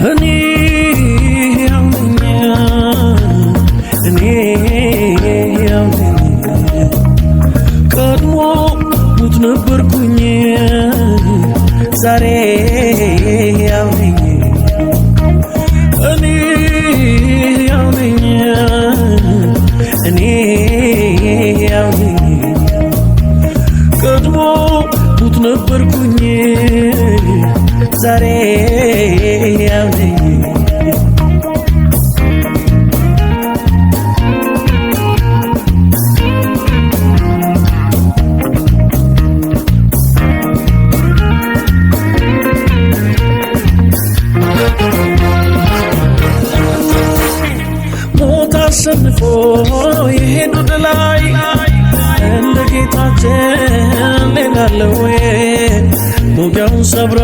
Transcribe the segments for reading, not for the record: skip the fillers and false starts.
أني قدمو متنبر كوني زاري أني قدمو متنبر كوني زاري አሸንፎ ይሄዱ ድላይ እንደ ጌታችን ሌላለው ሞጊያውን ሰብሮ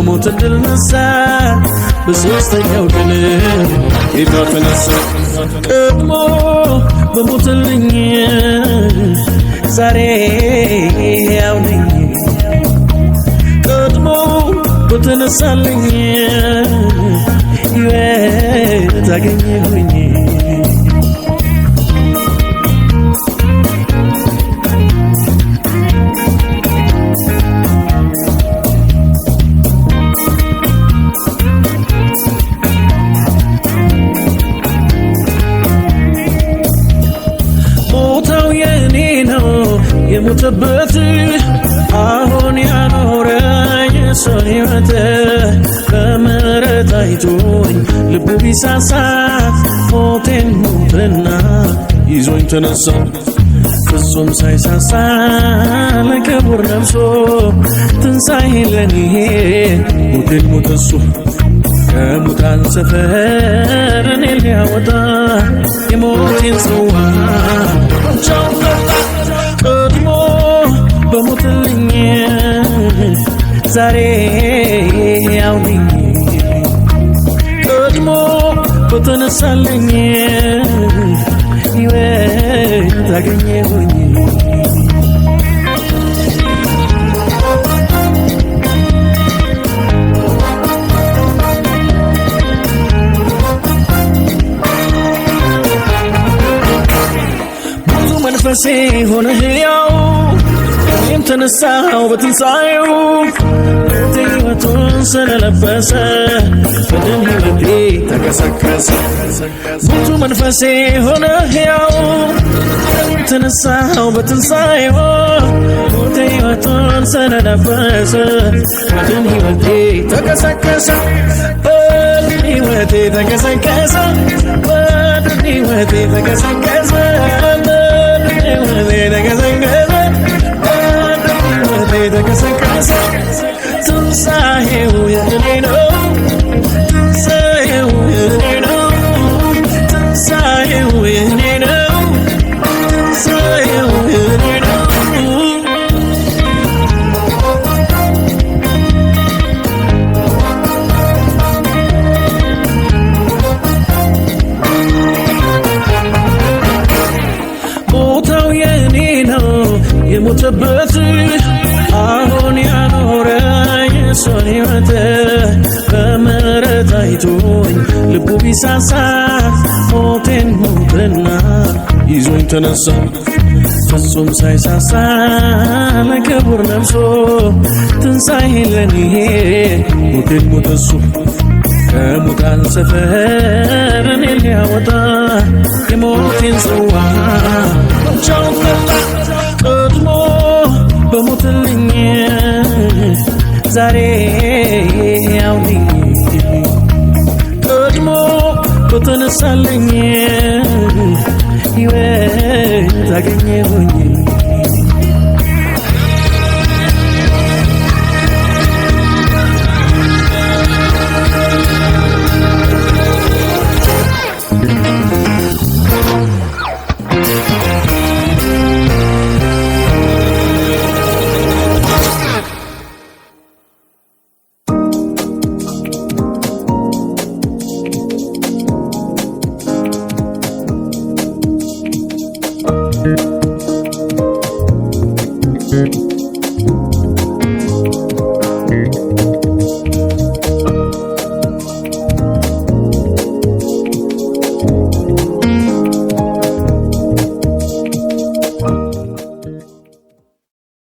ሞት ድል ነሳ በሦስተኛው ቀን ጌታ ተነሳ ቀድሞ በሞትልኝ ዛሬ ሕያው ነኝ ቀድሞ በተነሳልኝ ሕይወት አገኘሁኝ ሞታው የኔ ነው የሞተበት አሁን ያኖረኝ እሱን ሕይወት በምሕረት አይቶኝ ልቡ ቢሳሳት ሞቴን ሞተና ይዞኝ ተነሳ ፍጹም ሳይሳሳ ለክቡር ነፍሶ ትንሣኤ ለኔ ሞቴን ሞተ እሱ ከሙታን ሰፈር እኔን ሊያወጣ የሞቴን ጽዋ ብቻውን ጠጣ ቀድሞ በሞትልኝ ዛሬ ሕያው ነኝ ቀድሞ በተነሳልኝ ሕይወት አገኘሁኝ ብዙ መንፈሴ ሆነ ሕያው እኔም ተነሳው በትንሣኤው ሕይወቱን ስለለበሰ በድል ሕይወቴ ተቀሰቀሰ ብዙ መንፈሴ ሆነ ሕያው እኔም ተነሳው በትንሣኤው ሕይወቱን ስለለበሰ በድል ሕይወቴ ተቀሰቀሰ በድል ሕይወቴ ተቀሰቀሰ በድል ሕይወቴ ተቀሰቀሰ በድል ሕይወቴ ተቀሰቀሰ ተቀሰቀሰ ትንሣኤው የእኔ ነው ትንሣኤው የእኔ ነው ትንሣኤው የእኔ ነው ትንሣኤው የእኔ ነው ሞታው የእኔ ነው የሞተበት አሁን ያኖረኝ እሱን ሕይወት በምሕረት አይቶኝ ልቡ ቢሳሳት ሞቴን ሞተና ይዞኝ ተነሳ ፍጹም ሳይሳሳ ለክቡር ነፍሶ ትንሣኤ ለኔ ሞቴን ሞተ እሱ ከሙታን ሰፈር እኔን ሊያወጣ የሞቴን ጽዋ ብቻውን ጠጣ ቀድሞ በሞትልኝ ዛሬ ሕያው ነኝ ቀድሞ በተነሳልኝ ሕይወት አገኘሁኝ